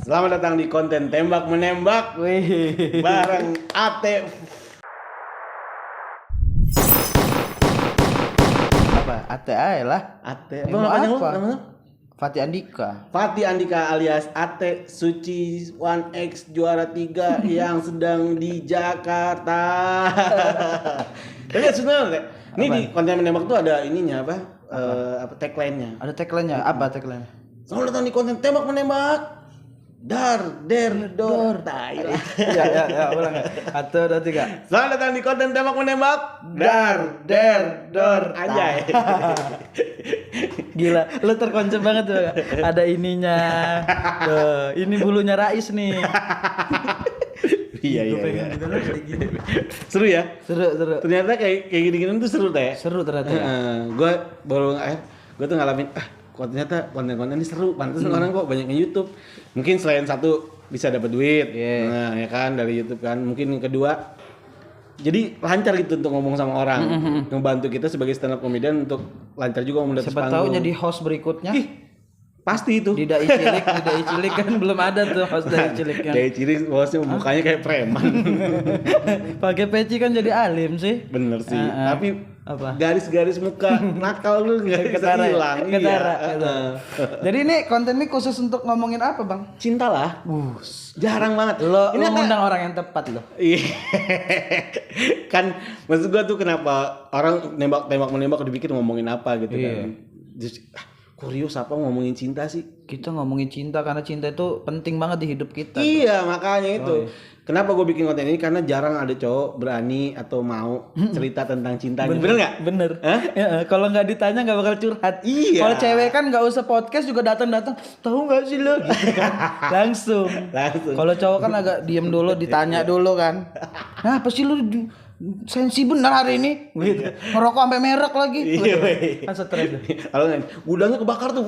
Selamat datang di konten tembak menembak. Wih. Bareng Ate. Apa? Ate aja lah. Ate. Mau apa? Namanya? Fatih Andika. Fatih Andika alias Ate Suci 1X juara 3 yang sedang di Jakarta. Tapi sebenarnya ini Apa? di konten menembak tuh ada ininya apa? Apa tagline-nya? Ada tagline-nya. Apa tagline? Selamat datang di konten tembak menembak. Dar, der, dor, tai lah. Ya, ulang ya. 1, 2, 3. Selamat datang di konten tembak menembak. Dar, der, dor, anjay. Gila, lu terkonsep banget tuh. Ada ininya. Tuh, ini bulunya Rais nih. Iya. Gua pengen gitu loh, kayak gini. Seru ya? Seru. Ternyata kayak gini-gini tuh seru teh. Seru ternyata. Gue baru gue tuh ngalamin ternyata konten-konten ini seru. Pantesan orang kok banyak di YouTube. Mungkin selain satu bisa dapat duit. Yeah. Nah, ya kan dari YouTube kan. Mungkin yang kedua jadi lancar gitu untuk ngomong sama orang. Ngebantu kita sebagai stand up comedian untuk lancar juga ngomong di atas Siapa tahu jadi host berikutnya. Ih, pasti itu. Didai cilik kan belum ada tuh host dari ciliknya. Kayak ciri bosnya mukanya kayak preman. Pakai peci kan jadi alim sih. Bener sih. Tapi Apa? garis-garis muka nakal lu nggak bisa Ketara ya? hilang. Ketara. Iya. Jadi ini konten ini khusus untuk ngomongin apa, Bang? Cinta lah. Jarang banget. Lo Ini ngundang orang yang tepat lo. Iya. Kan maksud gua tuh kenapa orang menembak dipikir ngomongin apa gitu kan. Terus, kurios apa ngomongin cinta sih? Kita ngomongin cinta karena cinta itu penting banget di hidup kita. Iya, makanya itu. Kenapa gue bikin konten ini? Karena jarang ada cowok berani atau mau cerita tentang cintanya. Bener nggak? Bener. Hah? Ya, kalau nggak ditanya nggak bakal curhat. Iya. Kalau cewek kan nggak usah podcast juga datang. Tahu nggak sih lo? Gitu kan. Langsung. Kalau cowok kan agak diem dulu, ditanya dulu kan. Nah, apa sih lu sensi bener hari ini? Gitu. Ngerokok sampai merek lagi. Iya, Kan stres. Kalau nggak, gudangnya kebakar tuh.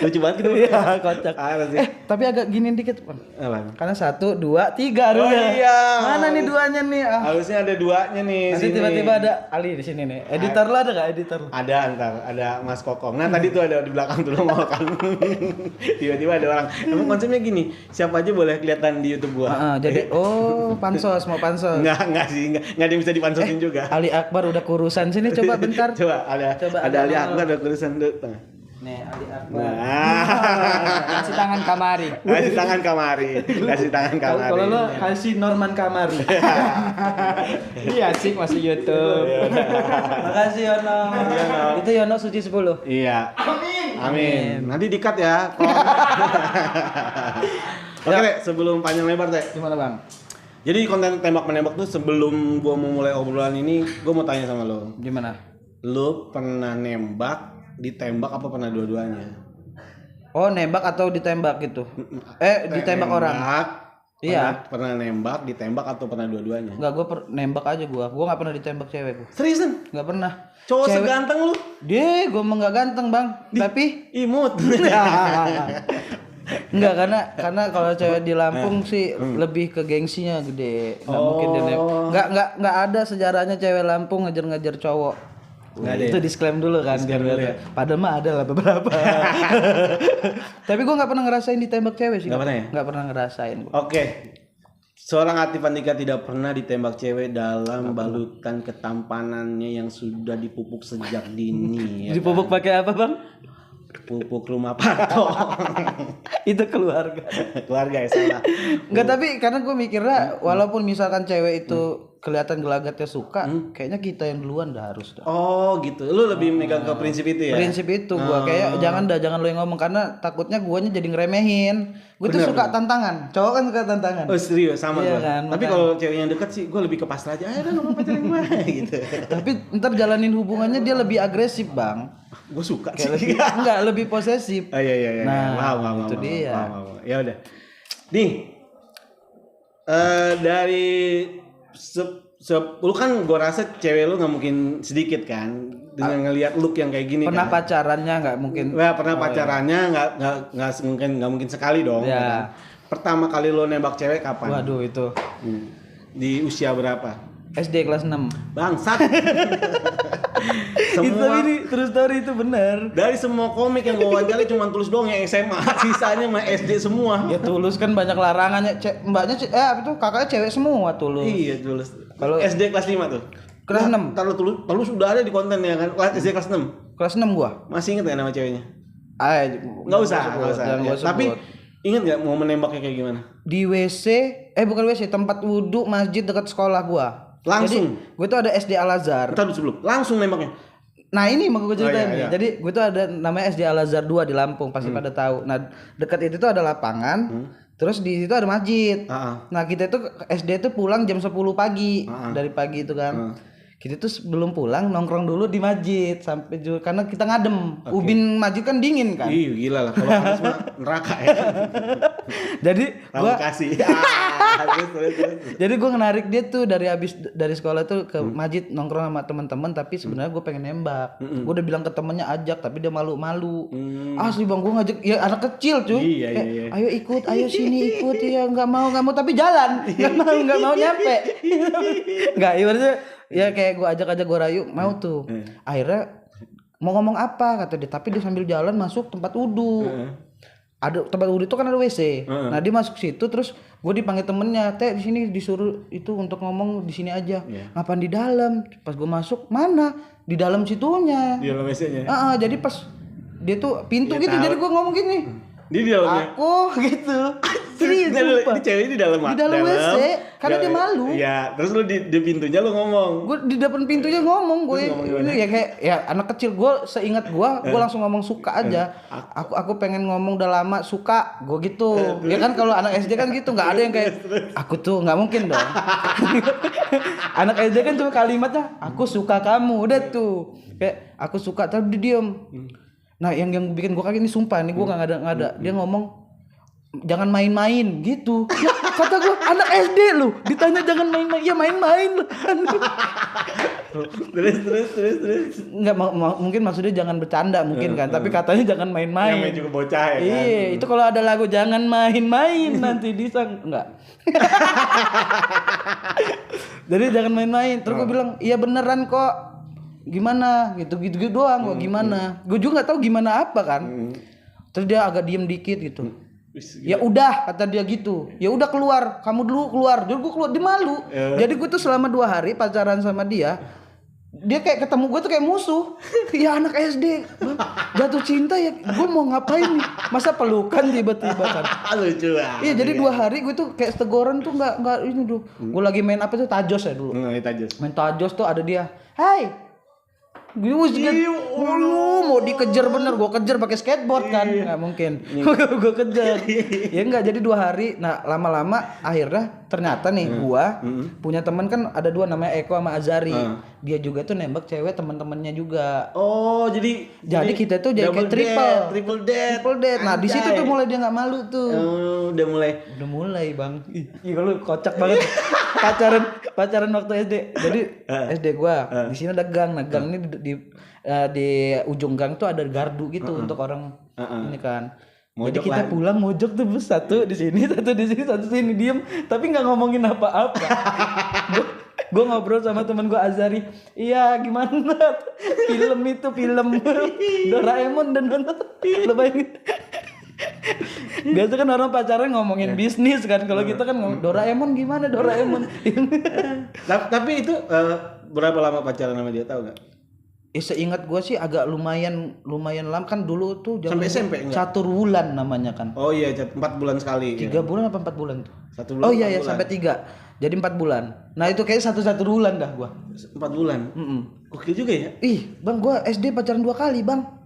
Lucu banget gitu. Iya, kocak. Apa sih? Tapi agak gini dikit, Bang. Apa? Karena 1, 2, 3 Oh iya. Mana nih duanya nih? Harusnya ada duanya nih. Nanti sini. tiba-tiba ada Ali di sini nih. Editor lo ada nggak editor lo? Ada ada Mas Kokom. Nah tadi tuh ada di belakang tuh lo mau kan. Tiba-tiba ada orang. Emang konsepnya gini, siapa aja boleh kelihatan di YouTube gua. Jadi pansos mau pansos. Enggak sih, enggak ada yang bisa dipansosin juga. Ali Akbar udah kurusan sini coba bentar. Coba ada Ali Akbar ada tulisan dulu. Nih Ali Akbar. Nah. Kasih tangan Kamari. Kasih tangan kamari. Kalau lo kasih Norman Kamari. Iya asik masih YouTube. Makasih Yono. Itu Yono Suci 10. Iya. Amin. Nanti di-cut ya. Oke, Dek, sebelum panjang lebar, Teh. Gimana, Bang? Jadi konten tembak menembak tuh sebelum gua mau mulai obrolan ini, gua mau tanya sama lo. Gimana? Lo pernah nembak, ditembak apa pernah dua-duanya? Oh, nembak atau ditembak gitu? Ditembak orang. Iya. Pernah nembak, ditembak atau pernah dua-duanya? Enggak, nembak aja gua. Gua enggak pernah ditembak cewek gua. Seriusan? Enggak pernah. Cowok seganteng lu? Gua emang enggak ganteng, Bang. Tapi Imut. enggak karena kalau cewek di Lampung sih lebih ke gengsinya gede. Enggak mungkin dia enggak ada sejarahnya cewek Lampung ngejar-ngejar cowok. Nggak ada Itu ya? disclaim dulu kan biar ya? padahal mah ada lah beberapa. Tapi gua enggak pernah ngerasain ditembak cewek sih. Nggak pernah ya? Enggak pernah ngerasain gua. Oke. Seorang Atif Andika tidak pernah ditembak cewek dalam balutan ketampanannya yang sudah dipupuk sejak dini. Ya Dipupuk pakai apa, Bang? Pupuk rumah patok. Itu keluarga. Keluarga ya salah. Enggak, tapi karena gue mikirnya walaupun misalkan cewek itu kelihatan gelagatnya suka, kayaknya kita yang duluan dah harus dah. Oh gitu. Lu lebih megang ke prinsip itu ya? Prinsip itu gua kayak jangan lo yang ngomong karena takutnya guanya jadi ngeremehin. Gue tuh suka tantangan. Cowok kan suka tantangan. Oh serius sama Iya gua. kan, Tapi kalau cewek yang dekat sih gua lebih ke pasrah aja. Ayo dah ngomong pacaran gua gitu. Tapi ntar jalanin hubungannya dia lebih agresif, Bang. Gua suka Kayak sih. lebih posesif. Iya. Nah, Paham, itu dia. paham. Ya udah. Nih. Dari lu kan gue rasa cewek lu nggak mungkin sedikit kan dengan ngelihat look yang kayak gini. Pernah kan? pacarannya nggak mungkin? Nah, pernah pacarannya nggak mungkin sekali dong. Ya. Kan? Pertama kali lo nembak cewek kapan? Waduh itu Di usia berapa? SD kelas 6. Bangsat. Semua ini true story itu benar. dari semua komik yang gua wawancara cuma Tulus doang yang SMA, sisanya mah SD semua. Ya Tulus kan banyak larangannya. Mbaknya apa tuh kakaknya cewek semua Tulus. Iya Tulus. Kalau SD kelas 5 tuh. Kelas 6. Kalau Tulus udah ada di konten ya kan. SD kelas 6. Kelas 6 gua. Masih inget gak nama ceweknya? Enggak usah. Ya. Tapi inget gak mau menembaknya kayak gimana? Di WC, bukan WC, tempat wudhu masjid dekat sekolah gua. Langsung. Jadi, gue tuh ada SD Al-Azhar. Entar sebelum. Langsung nembaknya. Nah, ini mau gue ceritain nih. Iya. Jadi, gue tuh ada namanya SD Al-Azhar 2 di Lampung, pasti pada tahu. Nah, dekat itu tuh ada lapangan. Terus di situ ada masjid. Nah, kita itu SD itu pulang jam 10 pagi. Dari pagi itu kan. Kita tuh sebelum pulang nongkrong dulu di masjid sampai karena kita ngadem. Ubin masjid kan dingin kan. Ih, gila lah kalau panas mah neraka ya. Jadi gua kasih. Jadi gua ngenarik dia tuh dari sekolah tuh ke masjid nongkrong sama teman-teman tapi sebenarnya gua pengen nembak. Gua udah bilang ke temennya ajak tapi dia malu-malu. Asli Bang gua ngajak ya anak kecil cuy. Iya. Ayo ikut, ayo sini ikut ya enggak mau tapi jalan. Enggak mau nyampe. Enggak ibaratnya ya kayak gue ajak gue rayu mau tuh. Akhirnya mau ngomong apa kata dia, tapi dia sambil jalan masuk tempat wudhu. Ada tempat wudhu itu kan ada WC. Nah dia masuk situ terus gue dipanggil temennya, di sini disuruh itu untuk ngomong di sini aja. Ngapain di dalam? Pas gue masuk mana? Di dalam situnya. Di dalam WC-nya. Jadi pas dia tuh pintu gitu, jadi gue ngomong gini. Di dalamnya. Aku gitu. Serius Ini cewek di dalam WC karena dia malu. Iya, terus lu di pintunya lu ngomong. Gue di depan pintunya ngomong ini ya kayak ya anak kecil gue seingat gue langsung ngomong suka aja. Aku pengen ngomong udah lama suka gue gitu. Ya kan kalau anak SD kan gitu nggak ada yang kayak aku tuh nggak mungkin dong. Anak SD kan cuma kalimatnya aku suka kamu udah tuh kayak aku suka tapi dia diem. Nah yang bikin gue kaget ini sumpah nih gue nggak ada dia ngomong jangan main-main gitu. Kata gue anak SD lu ditanya jangan main-main ya main-main lu. Terus nggak mungkin maksudnya jangan bercanda mungkin kan tapi katanya jangan main-main. Yang main juga bocah ya kan. Iya itu kalau ada lagu jangan main-main nanti disang enggak. Jadi jangan main-main. Terus gue bilang iya beneran kok. Gimana gitu doang kok gimana gue juga nggak tahu gimana apa kan. Terus dia agak diem dikit gitu. Ya udah kata dia gitu. Ya udah keluar, kamu dulu keluar. Jadi gue keluar dia malu. Jadi gue tuh selama 2 hari pacaran sama dia. Dia kayak ketemu gue tuh kayak musuh. Ya anak SD jatuh cinta ya. Gue mau ngapain nih? Masa pelukan tiba-tiba kan. Lucu banget. Iya jadi 2 hari gue tuh kayak teguran tuh nggak ini tuh. Gue lagi main apa tuh tajos ya dulu. Main tajos tuh ada dia. Hai. Gue mau dikejar bener, gue kejar pakai skateboard kan, nggak mungkin, gue kejar, ya enggak jadi 2 hari, nah lama-lama akhirnya ternyata nih gue punya teman kan ada 2 namanya Eko sama Azari, dia juga tuh nembak cewek teman-temannya juga. Oh jadi kita tuh jadi kayak triple date, nah di situ tuh mulai dia nggak malu tuh. Udah mulai bang, iya lu kocak banget pacaran waktu SD, jadi SD gue di sini ada gang, nah gang ini di ujung gang tuh ada gardu gitu untuk orang ini kan. Mojok jadi kita pulang mojok tuh satu di sini, satu di sini, satu sini diem, tapi nggak ngomongin apa-apa. Gue ngobrol sama temen gue Azari, iya gimana? film Doraemon dan nonton. Lo bayangin. Biasa kan orang pacaran ngomongin bisnis kan, kalau kita kan ngomong Doraemon gimana Doraemon. Tapi itu berapa lama pacaran sama dia tahu nggak? Seingat gue sih agak lumayan lama kan dulu tuh sampai SMP enggak? Catur bulan namanya kan. Oh iya 4 bulan sekali. 3 bulan apa 4 bulan tuh? 1 bulan. Oh iya sampai 3. Jadi 4 bulan. Nah itu kayak satu bulan dah gua. 4 bulan. Oke juga ya. Ih, Bang gua SD pacaran 2 kali, Bang.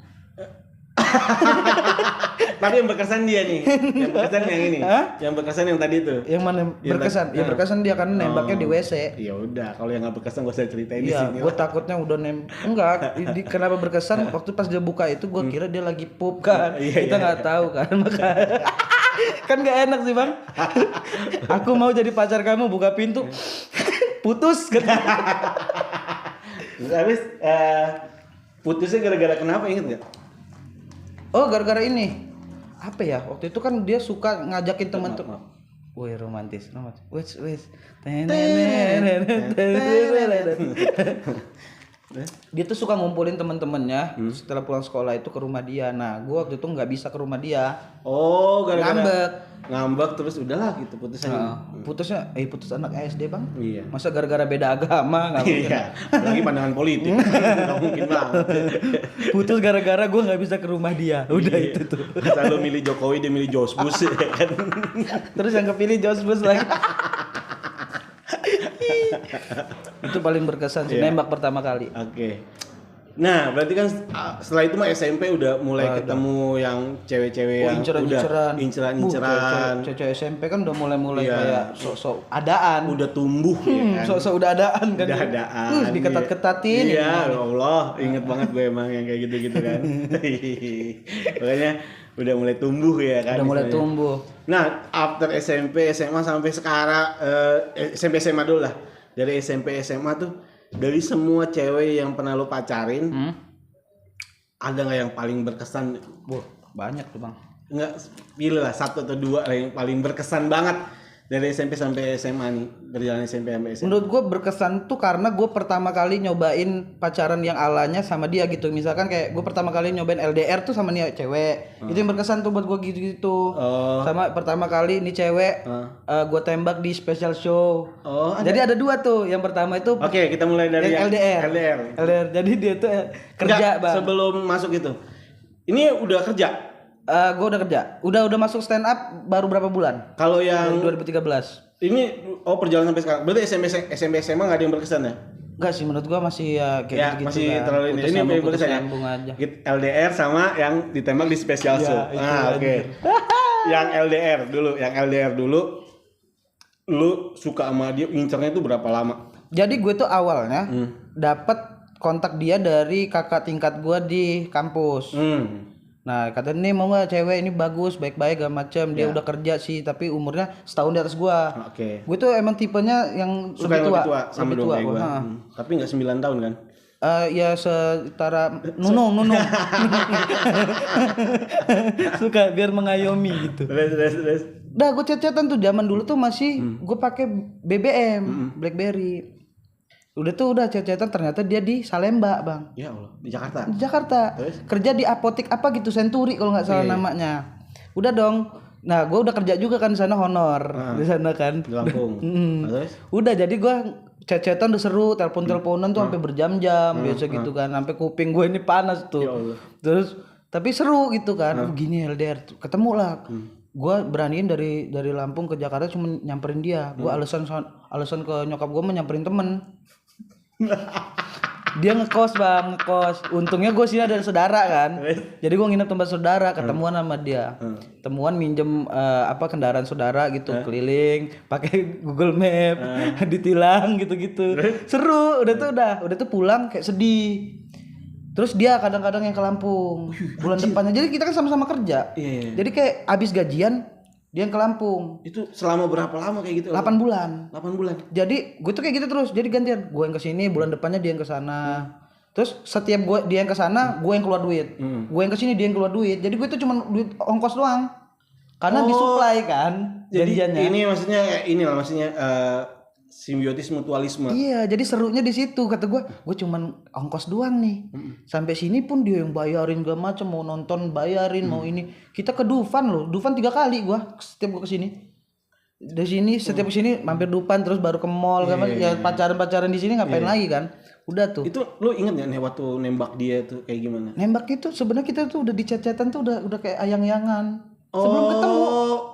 Tapi yang berkesan dia nih. Yang berkesan yang ini. Yang berkesan yang tadi itu. Yang mana berkesan? Ya berkesan dia kan nembaknya di WC. Ya udah, kalau yang enggak berkesan gua usah ceritain di sini. Iya, gua takutnya udah enggak. Kenapa berkesan? Waktu pas dia buka itu gua kira dia lagi pup kan. Kita enggak tahu kan. Kan gak enak sih bang. Aku mau jadi pacar kamu, buka pintu putus gitu. Habis putusnya gara-gara kenapa inget gak? Oh gara-gara ini apa ya, waktu itu kan dia suka ngajakin teman-teman. Woi romantis. Wes Dia tuh suka ngumpulin teman-temannya setelah pulang sekolah itu ke rumah dia. Nah, gua waktu itu nggak bisa ke rumah dia. Oh, Ngambek. Ngambek terus udahlah gitu putus aja. Putus anak SD, Bang. Iya. Masa gara-gara beda agama nggak mungkin. Iya. Lagi pandangan politik. Nggak mungkin banget. Putus gara-gara gua nggak bisa ke rumah dia. Udah itu tuh. Selalu milih Jokowi, dia milih George Bush ya kan. Terus yang kepilih George Bush lagi. Itu paling berkesan sih, nembak pertama kali. Oke. Nah, berarti kan setelah itu mah SMP udah mulai ketemu yang cewek-cewek yang udah inceran-inceran. Cewek SMP kan udah mulai kayak sok-sok adaan. Udah tumbuh ya kan. Sok-sok udah adaan kan. Udah adaan. Diketat-ketatin. Iya, ya Allah, inget banget gue emang yang kayak gitu-gitu kan. Makanya udah mulai tumbuh ya kan. Udah mulai tumbuh. Nah, after SMP, SMA sampai sekarang SMP SMA dulu lah. Dari SMP SMA tuh dari semua cewek yang pernah lo pacarin, ada nggak yang paling berkesan? Banyak tuh, Bang. Nggak, pilih lah 1 atau 2 lah yang paling berkesan banget dari SMP sampai SMA nih, perjalanan SMP sampai SMA. Menurut gue berkesan tuh karena gue pertama kali nyobain pacaran yang alanya sama dia gitu. Misalkan kayak gue pertama kali nyobain LDR tuh sama nih cewek. Itu yang berkesan tuh buat gue gitu-gitu. Sama pertama kali nih cewek gue tembak di special show. Jadi ada 2 tuh. Yang pertama itu Oke, kita mulai dari yang LDR. Jadi dia tuh kerja, Bang. Sebelum masuk itu. Ini udah kerja. Gue udah kerja. Udah masuk stand up baru berapa bulan? Kalau yang 2013. Ini perjalanan sampai sekarang. Berarti SMP SMA enggak ada yang berkesan ya? Enggak sih, menurut gua masih kayak gitu masih kan. terlalu ini yang berkesan ya. Aja. LDR sama yang ditembak di special show. Oke. Yang LDR dulu. Lu suka sama dia, ngincernya itu berapa lama? Jadi gue tuh awalnya dapat kontak dia dari kakak tingkat gua di kampus. Nah, kata nih mau nggak cewek ini bagus, baik-baik gak macam. Dia udah kerja sih, tapi umurnya setahun di atas gua. Oke. Gue tuh emang tipenya yang suka lebih tua, sama dong kayak gua. Tapi nggak 9 tahun kan? Ya setara nunung. Suka biar mengayomi gitu. Terus. Dah gue chat-chatan tuh zaman dulu tuh masih gue pakai BBM, BlackBerry. Udah chat-chatan ternyata dia di Salemba, Bang. Ya Allah, di Jakarta. Di Jakarta. Terus? Kerja di apotek apa gitu, Century kalau nggak salah namanya. Udah dong. Nah, gue udah kerja juga kan di sana honor. Di sana kan. Di Lampung. Terus? Udah jadi gue chat-chatan udah seru, telepon-teleponan tuh sampai berjam-jam biasa gitu kan. Sampai kuping gue ini panas tuh. Ya Allah. Terus tapi seru gitu kan. Begini LDR tuh. Ketemu lah. Gue beraniin dari Lampung ke Jakarta cuma nyamperin dia. Gue alasan ke nyokap gue mau nyamperin temen. Dia ngekos, Bang, untungnya gue sini ada saudara kan, jadi gue nginep tempat saudara, ketemuan sama dia, temuan minjem kendaraan saudara gitu, keliling pakai Google Map, ditilang gitu-gitu, seru. Udah tuh pulang kayak sedih. Terus dia kadang-kadang yang ke Lampung bulan depannya, jadi kita kan sama-sama kerja. Jadi kayak abis gajian dia yang ke Lampung. Itu selama berapa lama kayak gitu? 8 bulan. 8 bulan. Jadi gue tuh kayak gitu terus. Jadi gantian. Gue yang ke sini, bulan depannya dia yang ke sana. Terus setiap dia yang ke sana, gue yang keluar duit. Gue yang ke sini, dia yang keluar duit. Jadi gue tuh cuma duit ongkos doang. Karena disuplai kan. Jadi jadinya. Ini maksudnya simbiotis mutualisme. Iya, jadi serunya di situ. Kata gue cuman ongkos doang nih. Sampai sini pun dia yang bayarin gak macam, mau nonton bayarin, mau ini. Kita ke Dufan loh. Dufan 3 kali setiap gue kesini. Dari sini setiap kesini mampir Dufan terus baru ke mall kan. Ya pacaran di sini ngapain lagi kan? Udah tuh. Itu lo inget gak nih waktu nembak dia tuh kayak gimana? Nembak itu sebenarnya kita tuh udah di chat-chatan tuh udah kayak ayang-ayangan. Sebelum ketemu.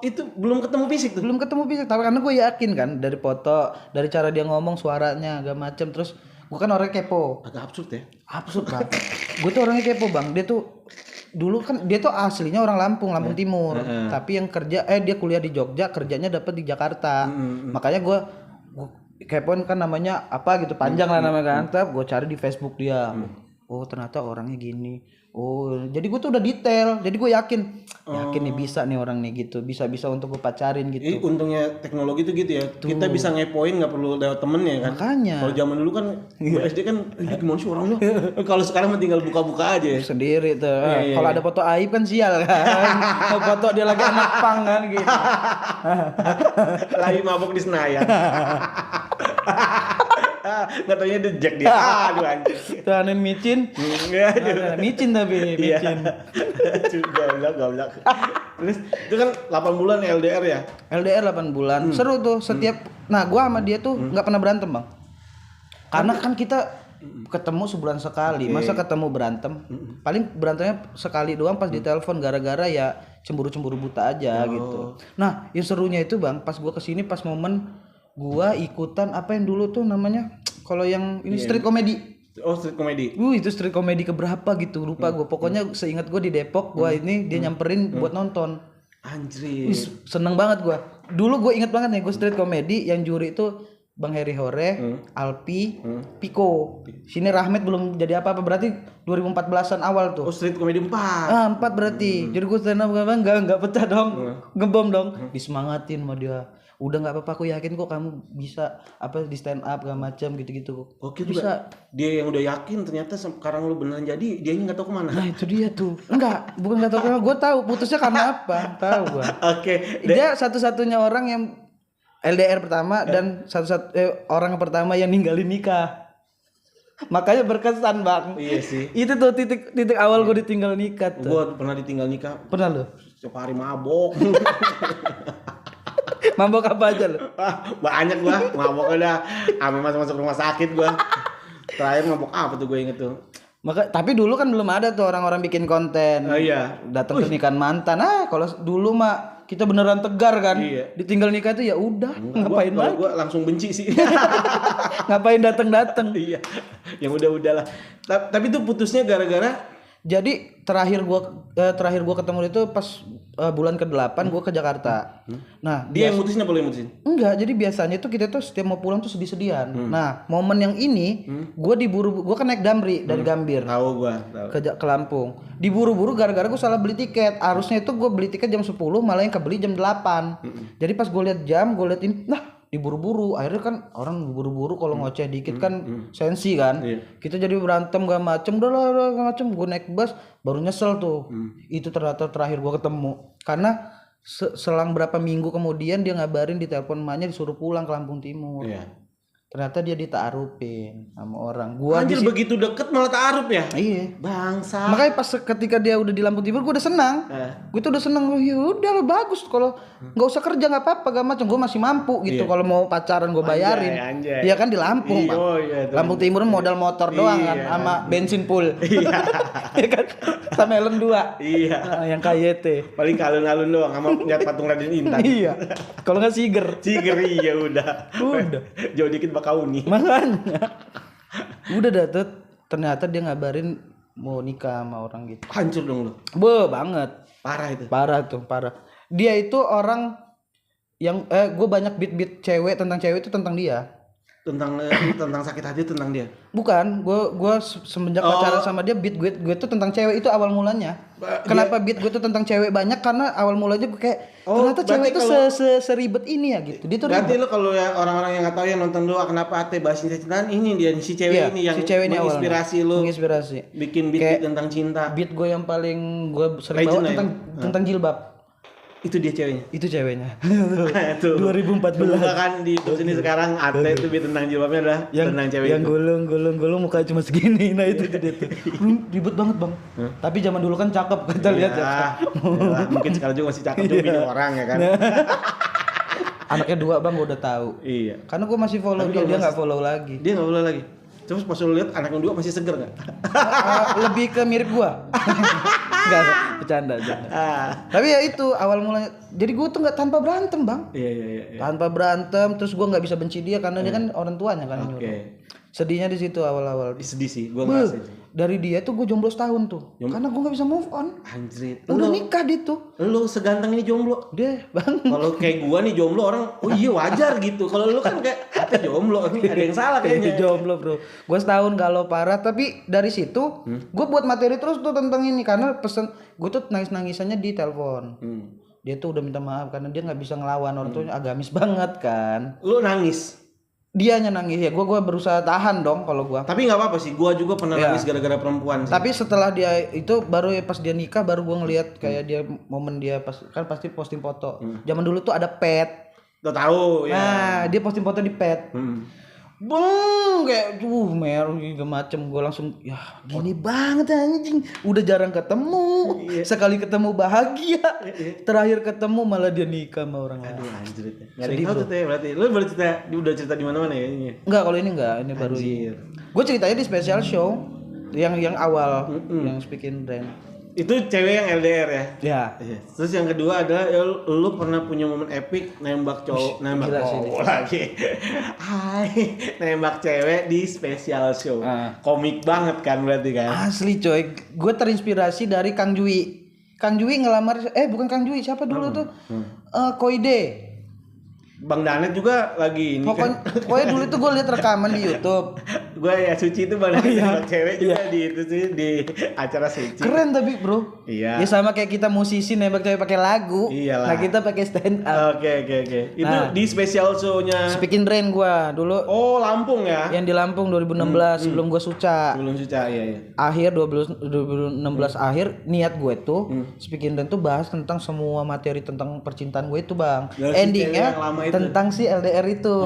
Itu belum ketemu fisik tuh. Belum ketemu fisik, tapi karena gue yakin kan dari foto, dari cara dia ngomong, suaranya agak macem. Terus gue kan orangnya kepo. Agak absurd ya? Absurd, Bang. Gue tuh orangnya kepo, Bang. Dia tuh dulu kan dia tuh aslinya orang Lampung Timur. Tapi yang kerja dia kuliah di Jogja, kerjanya dapat di Jakarta. Makanya gue kepoin kan namanya apa gitu, panjang lah namanya kan. Gue cari di Facebook dia. Oh, ternyata orangnya gini. Oh, jadi gue tuh udah detail. Jadi gue yakin nih bisa nih orang nih gitu, bisa untuk gue pacarin gitu. Untungnya teknologi tuh gitu ya. Tuh. Kita bisa ngepoin nggak perlu lewat temennya kan. Makanya. Kalau zaman dulu kan SD kan gimana sih orangnya? Kalau sekarang mah tinggal buka-buka aja. Ya. Sendiri tuh. Kalau ada foto aib kan sial kan. Foto dia lagi anak pang kan gitu. Lagi mabuk di Senayan. Nggak taunya The Jack dia. Aduh anjir. Tahanin micin. Micin tapi micin. Goblok. Terus itu kan 8 bulan LDR ya? LDR 8 bulan. Seru tuh setiap nah gua sama dia tuh nggak pernah berantem, Bang. Karena kan kita ketemu sebulan sekali, masa ketemu berantem? Paling berantemnya sekali doang pas ditelepon gara-gara ya cemburu-cemburu buta aja gitu. Nah, yang serunya itu Bang, pas gua kesini pas momen gua ikutan apa yang dulu tuh namanya kalau yang ini street comedy. Oh, street comedy. Itu street comedy keberapa gitu, lupa gua. Pokoknya seingat gua di Depok, gua ini dia nyamperin buat nonton. Anjir. Seneng banget gua. Dulu gua inget banget nih gua street comedy yang juri itu Bang Heri Hore, Alpi, Piko. Sini Rahmat belum jadi apa-apa, berarti 2014-an awal tuh. Oh, street comedy 4. 4 berarti. Jadi gue stand up enggak pecah dong. Ngebom dong. Disemangatin sama dia. Udah enggak apa-apa, aku yakin kok kamu bisa apa di stand up segala macam gitu-gitu. Oke, bisa. Dia yang udah yakin ternyata sekarang lu beneran jadi, dianya enggak tahu kemana. Nah, itu dia tuh. Enggak, bukan enggak tahu kemana. Gue tahu putusnya karena apa. Tahu gua. Oke. Dia satu-satunya orang yang LDR pertama dan orang pertama yang ninggalin nikah. Makanya berkesan Bang. Iya sih. Itu tuh titik awal gue ditinggal nikah tuh. Gue pernah ditinggal nikah. Pernah lo? Setiap hari mabok. Mabok apa aja lo? Banyak gua. Mabok udah ame masuk rumah sakit gua. Terakhir mabok apa tuh gue inget tuh. Tapi dulu kan belum ada tuh orang-orang bikin konten. Oh iya. Datang ke nikahan mantan. Kalau dulu mah kita beneran tegar kan. Iya. Ditinggal nikah tuh ya udah, ngapain lagi? Gua langsung benci sih. Ngapain datang-datang? Iya. Yang udahlah. Tapi itu putusnya gara-gara jadi terakhir gua ketemu itu pas bulan ke-8 gua ke Jakarta. Nah, dia yang mutusin apa lu yang mutusin? Enggak, jadi biasanya tuh kita tuh setiap mau pulang tuh sedih-sedihan. Nah, momen yang ini gua kan naik Damri dari Gambir. Tahu gua, tahu. Ke Lampung. Diburu-buru gara-gara gua salah beli tiket. Harusnya itu gua beli tiket jam 10, malah yang kebeli jam 8. Jadi pas gua lihat jam, gua lihat ini, nah diburu-buru. Akhirnya kan orang buru-buru kalau ngoceh dikit kan sensi kan. Kita jadi berantem gak macem, udah macem. Gue naik bus baru nyesel tuh. Itu ternyata terakhir gue ketemu. Karena selang berapa minggu kemudian dia ngabarin di telepon emaknya disuruh pulang ke Lampung Timur. Ternyata dia dita'arufin sama orang. Anjir begitu deket malah ta'aruf ya? Iya. Bangsa. Makanya pas ketika dia udah di Lampung Timur gue udah senang. Gue tuh udah senang. Ya udah lo bagus kalau nggak usah kerja nggak apa-apa gak macam. Gue masih mampu gitu. Kalau mau pacaran gue bayarin. Iya kan di Lampung Bang. Lampung Timur modal motor doang kan sama bensin full. Iya. Kan sama helm 2. Iya. Yang KYT. Paling kalun-kalun doang sama lihat patung Raden Intan. Iya. Kalau nggak Siger. Iya udah. Jauh dikit Bakauni. Makanya. Udah dah tuh ternyata dia ngabarin mau nikah sama orang gitu. Hancur dong lu. Banget. Parah itu. Parah. Dia itu orang yang gue banyak beat cewek tentang cewek itu tentang dia. Tentang sakit hati tentang dia. Bukan, gue semenjak pacaran sama dia beat gue tuh tentang cewek itu awal mulanya. Kenapa beat gue tuh tentang cewek banyak karena awal mulanya gue kayak ternyata cewek itu seribet ini ya gitu. Dia tuh berarti lo kalau ya orang-orang yang nggak tahu yang nonton doa kenapa ate bahas cinta-cintaan ini dia si cewek ini yang si cewek menginspirasi lo. Bikin beat tentang cinta. Beat gue yang paling gue sering bawa tentang jilbab. Itu dia ceweknya. Itu ceweknya. Tuh. 2014. Buka kan di sini sekarang Ate itu beat tentang jilbabnya adalah tentang cewek yang gulung mukanya cuma segini. Nah itu dia tuh. Ribet banget Bang. Tapi zaman dulu kan cakep kita lihat ya. Mungkin sekarang juga masih cakep juga punya orang ya kan. Anaknya 2 Bang gue udah tahu. Iya. Karena gue masih follow dia nggak follow lagi. Dia nggak follow lagi. Terus pas lu lihat anak yang 2 masih seger nggak? Lebih ke mirip gua. Enggak, bercanda. Tapi ya itu awal mulanya. Jadi gua tuh nggak tanpa berantem Bang. Iya. Tanpa berantem, terus gua nggak bisa benci dia karena dia kan orang tuanya kan nyuruh. Sedihnya di situ awal-awal. Sedih sih, gua ngerasain. Dari dia tuh gue jomblo setahun tuh. Karena gue gak bisa move on. Anjir. Udah nikah dia tuh. Lu seganteng ini jomblo. Deh Bang. Kalau kayak gua nih jomblo orang, oh iya wajar gitu. Kalau lu kan kayak ate jomblo, ini ada yang salah kayaknya. Jomblo bro. Gue setahun galau parah. Tapi dari situ gue buat materi terus tuh tentang ini. Karena pesen gue tuh nangis-nangisannya di telepon. Dia tuh udah minta maaf karena dia gak bisa ngelawan. Orang tuanya agamis banget kan. Lu nangis? Dianya nangis ya, gue berusaha tahan dong kalau gue. Tapi nggak apa-apa sih, gue juga pernah nangis gara-gara perempuan sih. Tapi setelah dia itu baru pas dia nikah baru gue ngelihat kayak dia momen dia kan pasti posting foto. Zaman dulu tuh ada pet. Udah tahu ya. Nah dia posting foto di pet. Beng kayak merah segala macem. Gue langsung ya gini banget anjing. Udah jarang ketemu. Sekali ketemu bahagia. Terakhir ketemu malah dia nikah sama orang lain. Aduh anjir. Enggak ada yang tahu tuh teh berarti. Lu baru cerita, udah cerita di mana-mana ya ini. Enggak, kalau ini enggak, ini baru. Gue ceritanya di special show yang awal yang speaking brand. Itu cewek yang LDR ya? Ya. Terus yang kedua adalah lu pernah punya momen epic nembak cowok, nembak cowok lagi. Hai, nembak cewek di special show. Komik banget kan berarti kan? Asli coy, gue terinspirasi dari Kang Jui. Kang Jui ngelamar, bukan Kang Jui, siapa dulu tuh? Koide. Bang Danet juga lagi ini pokoknya dulu tuh gue liat rekaman di YouTube. Gue ya Suci itu Bang Danet nembak cewek juga di itu sih di acara Suci. Keren tapi bro. Iya. Ya sama kayak kita musisi nembak cewek pakai lagu. Iyalah. Nah kita pakai stand up. Oke. Itu di special show-nya. Speaking Rain gue dulu. Oh Lampung ya? Yang di Lampung 2016 sebelum gue Suca. Sebelum Suca iya. Akhir 2016 akhir niat gue tuh Speaking Rain tuh bahas tentang semua materi tentang percintaan gue itu bang. Endingnya tentang si LDR itu.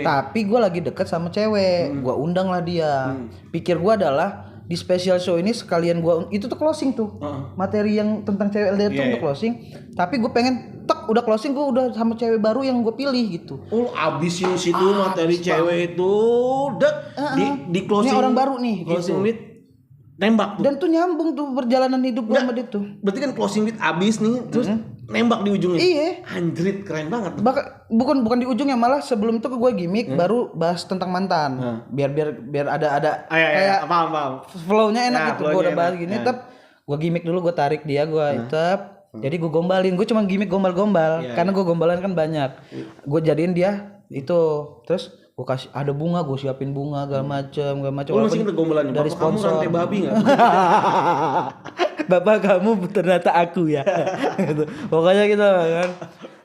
Tapi gue lagi deket sama cewek. Gue undang lah dia. Pikir gue adalah di special show ini sekalian gue itu tuh closing tuh. Materi yang tentang cewek LDR tuh untuk closing. Tapi gue pengen udah closing gue udah sama cewek baru yang gue pilih gitu. Oh abisin situ materi cewek itu udah di closing. Ini orang baru nih. Closing gitu. with nembak tuh. Dan tuh nyambung tuh perjalanan hidup gue sama dia tuh. Berarti kan closing with abis nih terus nembak di ujungnya. Iya. Anjrit keren banget. Bukan di ujungnya malah sebelum itu gue gimmick baru bahas tentang mantan. Biar ada kayak paham. Flow-nya enak gitu. Gue udah bahas gini gue gimmick dulu gue tarik dia gue itep. Jadi gue gombalin. Gue cuma gimmick gombal-gombal karena gue gombalan kan banyak. Gue jadiin dia itu terus gue kasih ada bunga, gue siapin bunga segala macem. Lu masih inget gombalannya? Dari Bapak sponsor. kamu rantai babi nggak? Bapak kamu ternyata aku ya. Gitu. Pokoknya gitu kan.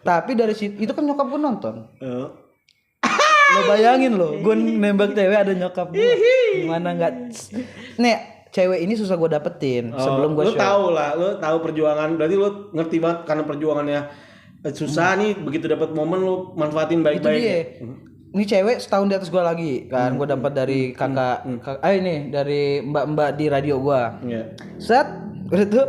Tapi dari situ itu kan nyokap gue nonton. Lo bayangin lo, gue nembak cewek ada nyokap gue. Gimana nggak? Nih cewek ini susah gue dapetin sebelum gue show. Lu tahu perjuangan. Berarti lu ngerti banget karena perjuangannya susah nih. Begitu dapat momen lu manfaatin baik-baik. Itu dia. Ini cewek setahun di atas gue lagi kan, gue dapat dari kakak, ini dari mbak-mbak di radio gue. Set, itu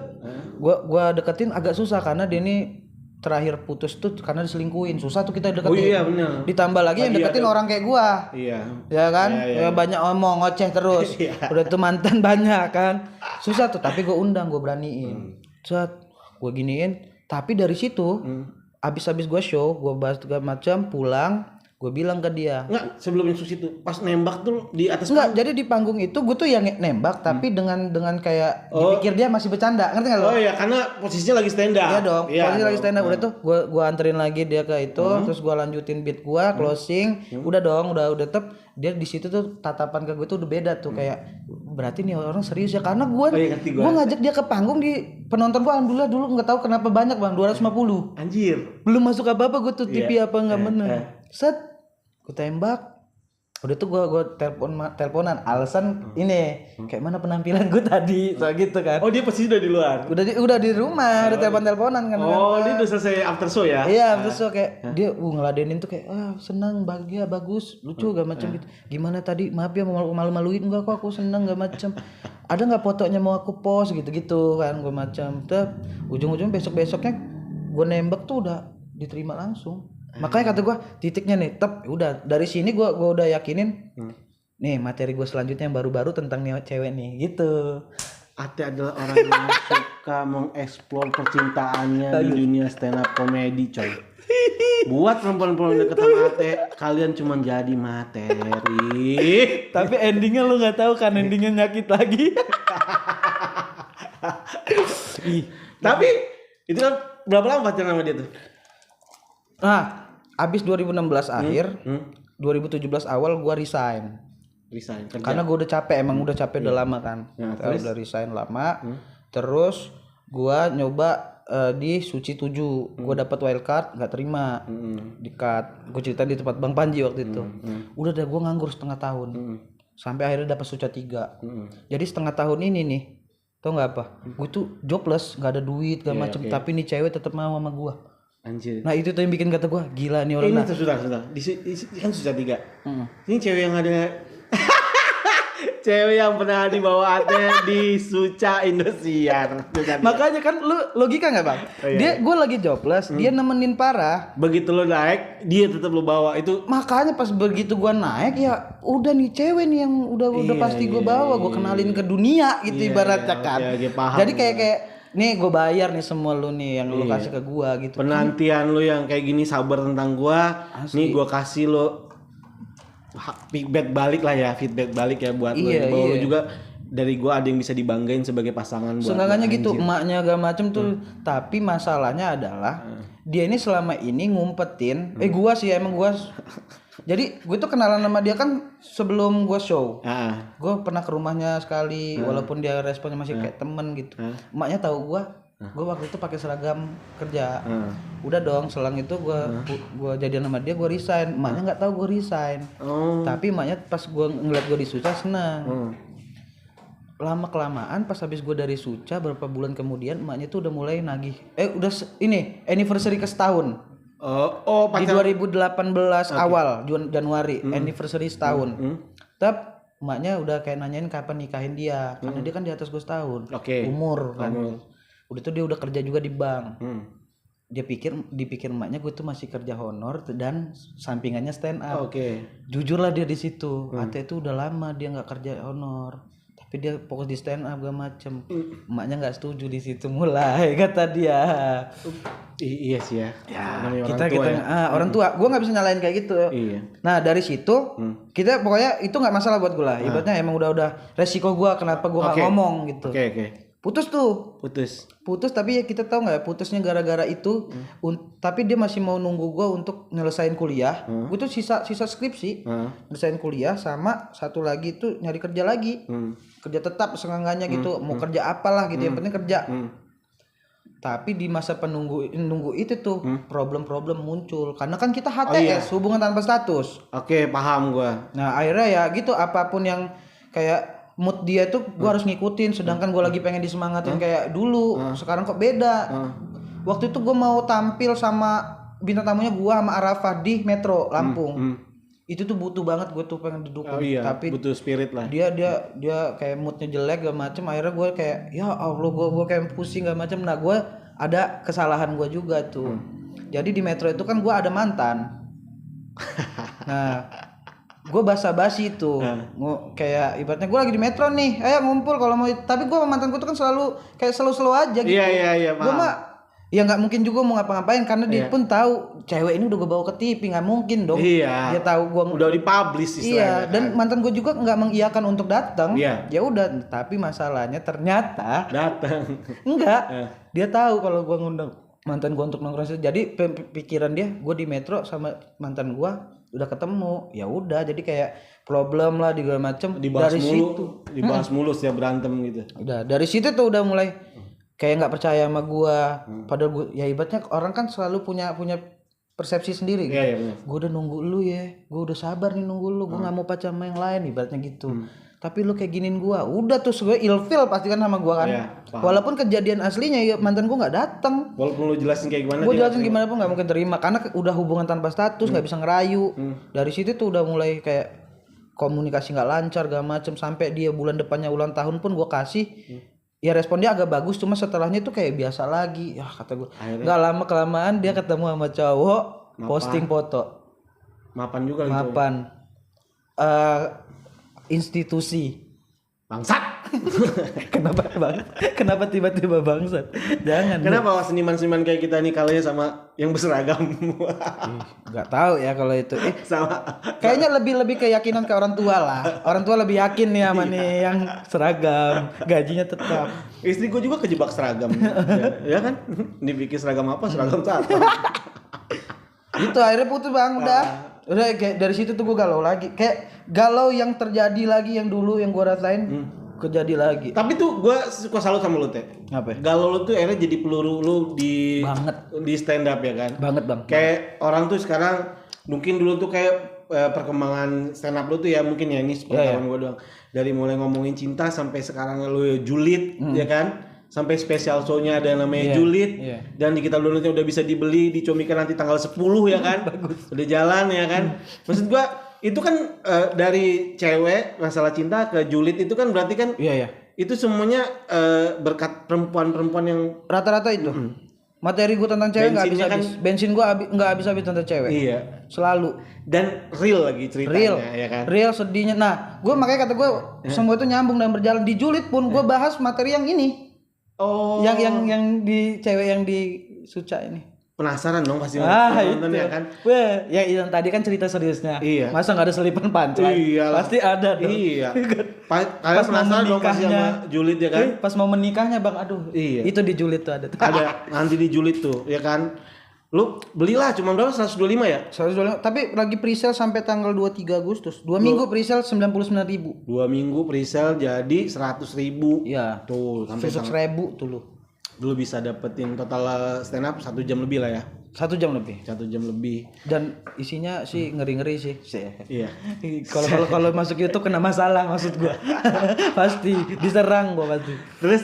gue deketin agak susah karena dia ini terakhir putus tuh karena diselingkuhin, susah tuh kita deketin. Oh iya benar. Ditambah lagi yang deketin orang kayak gue. Iya. Ya kan, ya banyak omong ngoceh terus. Udah tuh mantan banyak kan, susah tuh. Tapi gue undang, gue beraniin. Set, gue giniin. Tapi dari situ, abis gue show, gue bahas segala macam, pulang. Gue bilang ke dia. Enggak, sebelum yang itu pas nembak tuh di atas enggak, jadi di panggung itu gue tuh yang nembak tapi dengan kayak dipikir dia masih bercanda. Ngerti enggak lo? Oh iya, karena posisinya lagi stand up. Iya dong. Posisi lagi stand up. Udah tuh gue anterin lagi dia ke itu, terus gue lanjutin beat gue, closing. Udah dong, udah tetep dia di situ tuh tatapan ke gue tuh udah beda tuh kayak berarti nih orang serius ya karena gue ngajak dia ke panggung di penonton gue alhamdulillah dulu nggak tahu kenapa banyak bang 250. Anjir. Belum masuk apa tuh TV apa nggak bener. Set, gue tembak. Udah tuh gue teleponan alasan ini kayak mana penampilan gue tadi soal gitu kan. Oh dia pasti udah di luar. Udah di rumah, udah teleponan kan. Oh dia udah selesai after show ya? Iya after show kayak dia ngeladenin tuh kayak senang, bahagia, bagus, lucu gak macam gitu. Gimana tadi maaf ya malu-maluin enggak kok aku senang gak macam. Ada nggak fotonya mau aku post gitu kan gue macam. Tuh ujung-ujung besoknya gue nembak tuh udah diterima langsung. Makanya kata gue titiknya nih, udah dari sini gue udah yakinin nih materi gue selanjutnya yang baru-baru tentang nih cewek nih gitu. Ate adalah orang yang suka mengeksplor percintaannya di dunia stand up comedy coy. Buat perempuan-perempuan deket sama Ate, kalian cuma jadi materi. Tapi endingnya lu nggak tahu kan, endingnya nyakit lagi. Tapi itu kan berapa lama pacaran sama dia tuh? Nah, abis 2016 akhir, 2017 awal gua resign kerja. Karena gua udah capek, emang udah capek udah lama kan. Udah resign lama. Terus gua nyoba di Suci 7. Gua dapat wildcard, enggak terima. Di cut. Gua cerita di tempat Bang Panji waktu itu. Udah dah gua nganggur setengah tahun. Sampai akhirnya dapat Suca 3. Jadi setengah tahun ini nih, tau enggak apa? Gua tuh jobless, enggak ada duit, enggak macem, tapi nih cewek tetap mau sama gua. Anjir. Nah itu tuh yang bikin kata gue gila nih orang. Ini tuh sudah. Di kan susah 3. Ini cewek yang ada cewek yang pernah dibawa hatinya di Suca Indosiar. Makanya kan lu logika nggak bang? Oh, iya. Gue lagi jobless, dia nemenin parah. Begitu lo naik, dia tetap lo bawa itu. Makanya pas begitu gue naik ya udah nih cewek nih yang udah pasti gue bawa, gue kenalin ke dunia gitu ibaratnya kan. Iya, paham. Jadi kayak nih gue bayar nih semua lu nih yang lu kasih ke gue gitu. Penantian lo yang kayak gini sabar tentang gua. Nih gua kasih lo feedback balik ya buat lo. Bahwa lo juga dari gua ada yang bisa dibanggain sebagai pasangan buat. Seenggaknya gitu emaknya gak macem tuh. Tapi masalahnya adalah dia ini selama ini ngumpetin. Gua sih emang gua. Jadi gue tuh kenalan sama dia kan sebelum gua show. Gue pernah ke rumahnya sekali, walaupun dia responnya masih kayak temen gitu. Emaknya tahu gue waktu itu pakai seragam kerja. Udah dong, selang itu gue jadian sama dia, gue resign. Emaknya nggak tahu gue resign. Tapi emaknya pas gue ngeliat gue di Suca senang. Lama kelamaan pas habis gue dari Suca beberapa bulan kemudian emaknya tuh udah mulai nagih. Udah ini anniversary ke setahun. Di 2018 awal Januari anniversary setahun. Tapi emaknya udah kayak nanyain kapan nikahin dia karena dia kan di atas gue setahun. Umur kan. Udah tuh dia udah kerja juga di bank. Dia dipikir emaknya gue tuh masih kerja honor dan sampingannya stand up. Jujur lah dia di situ. Ate itu udah lama dia nggak kerja honor. Tapi dia fokus di stand up gak macem. Emaknya nggak setuju di situ mulai kata dia. Iya sih ya. Kita orang tua. Gue nggak bisa nyalain kayak gitu. Nah dari situ kita pokoknya itu nggak masalah buat gue lah. Ibaratnya emang udah resiko gue kenapa gue nggak ngomong gitu. Putus tapi ya kita tahu nggak putusnya gara-gara itu. Tapi dia masih mau nunggu gue untuk nyelesain kuliah. Gue tuh sisa skripsi, nyelesain kuliah sama satu lagi tuh nyari kerja lagi, kerja tetap seenggaknya gitu. Mau kerja apalah gitu, yang penting kerja. Tapi di masa nunggu itu tuh problem-problem muncul karena kan kita HTS, hubungan tanpa status. Paham gue. Nah akhirnya ya gitu, apapun yang kayak mood dia tuh gue harus ngikutin, sedangkan gue lagi pengen disemangatin kayak dulu. Sekarang kok beda. Waktu itu gue mau tampil sama bintang tamunya gue sama Arafah di Metro Lampung. Itu tuh butuh banget, gue tuh pengen didukung. Tapi butuh spirit lah. Dia kayak moodnya jelek gak macem. Akhirnya gue kayak ya Allah, gue kayak pusing gak macem. Nah gue ada kesalahan gue juga tuh. Jadi di Metro itu kan gue ada mantan. Nah gue basa-basi tuh, kayak ibaratnya gue lagi di Metro nih, ayo ngumpul kalau mau. Tapi gue sama mantan gue tuh kan selalu kayak slow aja gitu. Iya. Gue mah ya nggak mungkin juga mau ngapa-ngapain karena dia pun tahu cewek ini udah gue bawa ke TV, nggak mungkin dong. Dia tahu gue udah dipublish istilahnya. Dan mantan gue juga nggak mengiyakan untuk datang. Ya udah, tapi masalahnya ternyata datang. Enggak, dia tahu kalau gue ngundang mantan gue untuk nongkrong. Jadi pikiran dia, gue di Metro sama mantan gue udah ketemu, ya udah jadi kayak problem lah di segala macem. Dibahas mulu setiap berantem gitu. Udah dari situ tuh udah mulai kayak nggak percaya sama gua. Padahal gua ya ibaratnya orang kan selalu punya persepsi sendiri gitu. Gua udah nunggu lu ya, gua udah sabar nih nunggu lu, gua nggak mau pacaran sama yang lain ibaratnya gitu. Tapi lu kayak giniin gua, udah tuh gue ilfil pasti kan sama gua kan. Walaupun kejadian aslinya ya mantan gua nggak datang. Walaupun lu jelasin kayak gimana, gua jelasin gimana pun nggak mungkin terima karena udah hubungan tanpa status, nggak bisa ngerayu. Dari situ tuh udah mulai kayak komunikasi nggak lancar, gak macem. Sampai dia bulan depannya ulang tahun pun gua kasih. Ya responnya agak bagus, cuma setelahnya tuh kayak biasa lagi. Ya kata gua, nggak lama kelamaan dia ketemu sama cowok, posting foto. Mapan juga gitu. Mapan. Institusi bangsat. Kenapa bang? Kenapa tiba-tiba bangsat? Jangan. Kenapa seniman-seniman kayak kita nih kalahnya sama yang berseragam? Nggak tahu ya kalau itu. Sama. Kayaknya lebih keyakinan ke orang tua lah. Orang tua lebih yakin nih sama nih yang seragam, gajinya tetap. Istri gue juga kejebak seragam. ya kan? Dibikin seragam apa? Seragam satpam. Itu akhirnya putus bang, udah kayak dari situ tuh gue galau lagi, kayak galau yang terjadi lagi yang dulu yang gue rasain kejadi lagi. Tapi tuh gue suka salut sama lu Teh. Apa? Galau lu tuh akhirnya jadi peluru lu di stand up ya kan? Banget bang. Kayak orang tuh sekarang mungkin dulu tuh kayak perkembangan stand up lu tuh ya mungkin ya ini sepengetahuan gue doang. Dari mulai ngomongin cinta sampai sekarang lu julid ya kan? sampai spesial show-nya ada yang namanya Julid dan di kita downloadnya udah bisa dibeli di Comika nanti tanggal 10 ya kan. Udah jalan ya kan. Maksud gua itu kan dari cewek masalah cinta ke Julid itu kan berarti kan itu semuanya berkat perempuan-perempuan yang rata-rata itu. Materi gue tentang cewek nggak habis habis. Bensin gue nggak habis habis tentang cewek. Iya. Selalu. Dan real lagi ceritanya ya kan. Real sedihnya. Nah, gue makanya kata gue semua itu nyambung dan berjalan. Di Julid pun gue bahas materi yang ini. Oh. Yang di cewek yang di Suca ini. Penasaran dong pasti nonton ya kan. Wah, ya yang tadi kan cerita seriusnya. Iya. Masa nggak ada selipan pantai? Iya. Pasti ada dong. Iya. Pas penasaran dong pasti sama Julid ya kan. Pas mau menikahnya bang, aduh. Iya. Itu di Julid tuh ada. Ada nanti di Julid tuh, ya kan. Lu belilah cuma berapa? 125 ya? 125. Tapi lagi presale sampai tanggal 23 Agustus. 2 minggu presale 99.000. 2 minggu presale jadi 100.000. Iya. Tuh sampai 100.000 tuh lu. Lu bisa dapetin total stand up 1 jam lebih lah ya. 1 jam lebih. 1 jam lebih. Dan isinya sih ngeri-ngeri sih. Iya. Kalau masuk YouTube kena masalah maksud gua. Pasti diserang gua pasti. Terus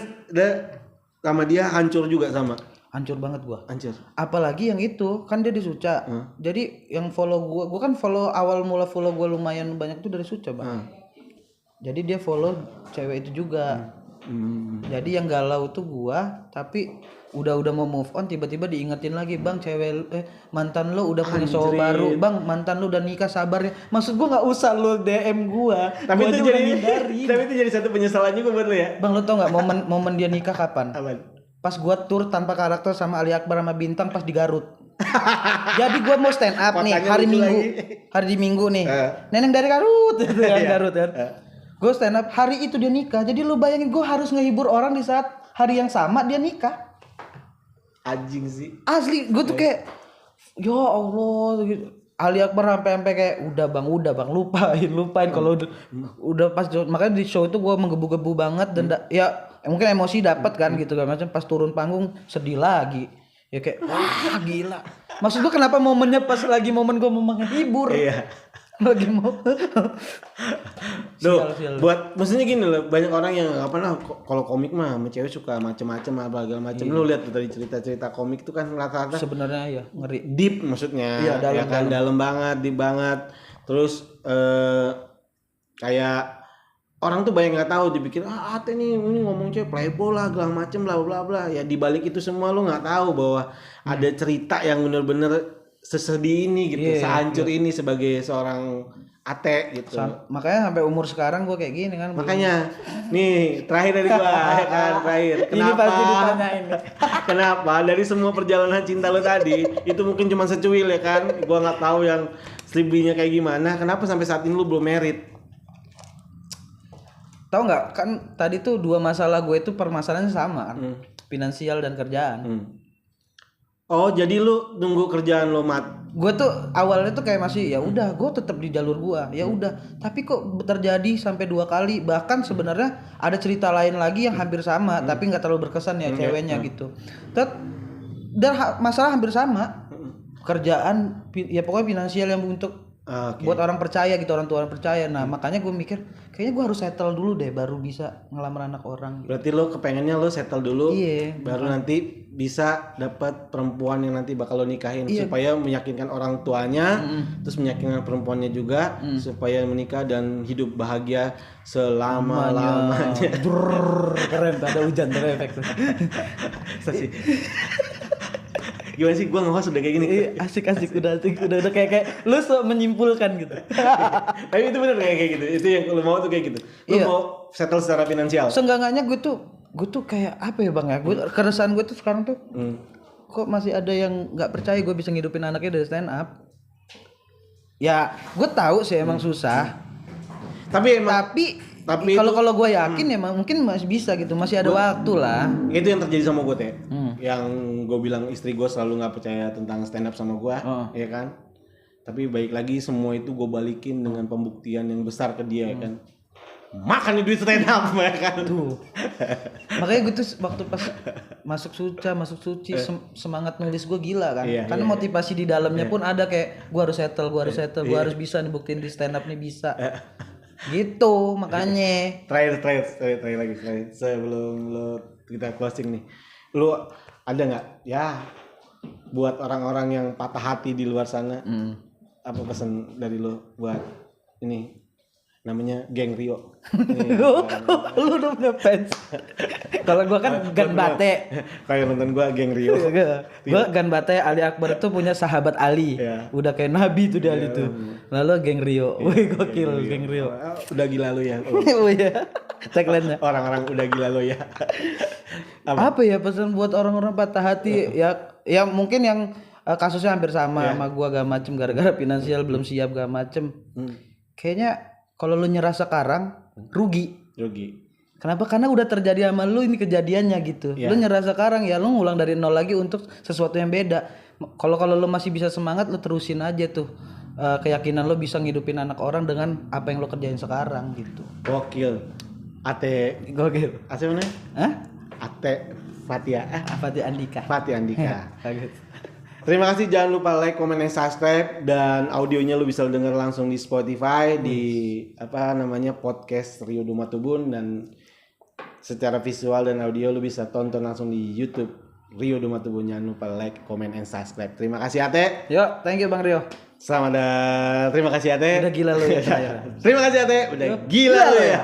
sama dia hancur juga sama. Hancur banget gua. Hancur. Apalagi yang itu kan dia di Suca. Jadi yang follow gua kan awal mula follow gua lumayan banyak tuh dari Suca, Bang. Jadi dia follow cewek itu juga. Jadi yang galau tuh gua, tapi udah mau move on tiba-tiba diingetin lagi, bang cewek mantan lo udah punya cowok baru, bang mantan lo udah nikah, sabar ya. Maksud gua nggak usah lo DM gua, tapi itu jadi tapi itu jadi satu penyesalan juga buat lo ya. Bang lo tau nggak momen dia nikah kapan? Pas gua tur tanpa karakter sama Ali Akbar sama Bintang pas di Garut. Jadi gua mau stand up nih hari di Minggu nih, neneng dari Garut gitu kan, Garut kan. Gue stand up hari itu dia nikah. Jadi lu bayangin gue harus ngehibur orang di saat hari yang sama dia nikah. Anjing sih. Asli gue tuh kayak ya Allah gitu. Ali Akbar sampai kayak udah bang lupain kalau udah pas makanya di show itu gue menggebu-gebu banget dan ya mungkin emosi dapat kan gitu kan, macam pas turun panggung sedih lagi. Ya kayak wah gila. Maksud gue kenapa momennya pas lagi momen gue mau menghibur. Iya. Lagi mau buat maksudnya gini loh, banyak orang yang apa nah kalau komik mah sama cewek suka macem-macem apa segala macem. Lu lihat tuh tadi cerita komik komik tuh kan rata-rata sebenarnya ya ngeri deep maksudnya dalam banget, deep banget. Terus kayak orang tuh banyak nggak tahu, dipikir Ate nih ini ngomong cewek playboy lah segala macem bla bla bla ya. Di balik itu semua lu nggak tahu bahwa ada cerita yang bener-bener sesedih ini gitu, sehancur ini sebagai seorang Ate gitu. Makanya sampai umur sekarang gue kayak gini kan. Makanya nih terakhir dari gua ya kan, terakhir. Kenapa? Ini pasti ditanyain. Kenapa dari semua perjalanan cinta lo tadi itu mungkin cuma secuil ya kan? Gua nggak tahu yang selebihnya kayak gimana. Kenapa sampai saat ini lu belum merit? Tahu nggak kan tadi tuh dua masalah gue itu permasalahannya sama kan, finansial dan kerjaan. Oh jadi lu nunggu kerjaan lo mat? Gue tuh awalnya tuh kayak masih ya udah gue tetap di jalur gue ya udah, tapi kok terjadi sampai 2 kali, bahkan sebenarnya ada cerita lain lagi yang hampir sama tapi nggak terlalu berkesan ya ceweknya gitu. Dan masalah hampir sama, kerjaan ya pokoknya finansial yang untuk buat orang percaya gitu, orang tua orang percaya. Nah makanya gue mikir kayaknya gue harus settle dulu deh baru bisa ngelamar anak orang gitu. Berarti lo kepengennya lo settle dulu baru nanti bisa dapat perempuan yang nanti bakal lo nikahin supaya meyakinkan orang tuanya, terus meyakinkan perempuannya juga supaya menikah dan hidup bahagia selama-lamanya. Keren tuh, ada hujan terefek tuh. Gimana sih, gue nge-host udah kayak gini. Asik udah kayak lu menyimpulkan gitu. Tapi itu bener kayak gitu. Itu yang lu mau tuh kayak gitu. Lu mau settle secara finansial. Seenggaknya gue tuh kayak apa ya bang ya, keresahan gue tuh sekarang tuh kok masih ada yang nggak percaya gue bisa ngidupin anaknya dari stand up. Ya gue tahu sih emang susah, tapi kalau gue yakin ya mungkin masih bisa gitu, masih ada waktu lah. Itu yang terjadi sama gue teh. Yang gue bilang istri gue selalu nggak percaya tentang stand up sama gue, ya kan. Tapi baik lagi semua itu gue balikin dengan pembuktian yang besar ke dia, ya kan. Makan duit stand up ya kan. Tuh. Makanya gue tuh waktu pas masuk suci semangat nulis gue gila kan. Karena motivasi di dalamnya pun ada kayak gue harus settle, gue harus bisa nih buktiin di stand up nih bisa. Gitu makanya. Terakhir lagi sebelum lo kita closing nih. Lu ada nggak ya buat orang-orang yang patah hati di luar sana? Apa pesan dari lu buat ini namanya geng Rio? Lu udah punya fans. Kalau gua kan Gan Bate. Kayak nonton gua geng Rio. Gua Gan Bate Ali Akbar tuh punya sahabat Ali. Iya. Udah kayak nabi tuh dia Ali tuh. Lalu geng Rio. Wih gokil geng Rio. Udah gila lu ya. Oh iya. Tagline-nya. Orang-orang udah gila lu ya. Apa ya pesan buat orang-orang patah hati ya mungkin yang kasusnya hampir sama sama gua gak macem gara-gara finansial belum siap gak macem. Kayaknya kalau lu nyerah sekarang rugi. Kenapa? Karena udah terjadi sama lu ini kejadiannya gitu. Lu nyerah sekarang ya lu ngulang dari nol lagi untuk sesuatu yang beda. Kalau lu masih bisa semangat lu terusin aja tuh. Keyakinan lu bisa ngidupin anak orang dengan apa yang lu kerjain sekarang gitu. Gokil. Gokil. Ate mana? Hah? Ate Fatia. Fatih Andika. Bagus. Terima kasih, jangan lupa like, comment, dan subscribe, dan audionya lu bisa denger langsung di Spotify di podcast Rio Dumatubun, dan secara visual dan audio lu bisa tonton langsung di YouTube Rio Dumatubun. Jangan lupa like, comment, and subscribe. Terima kasih Ate. Yo, thank you Bang Rio. Terima kasih Ate. Udah gila lu ya. Terima kasih Ate. Udah gila lu ya.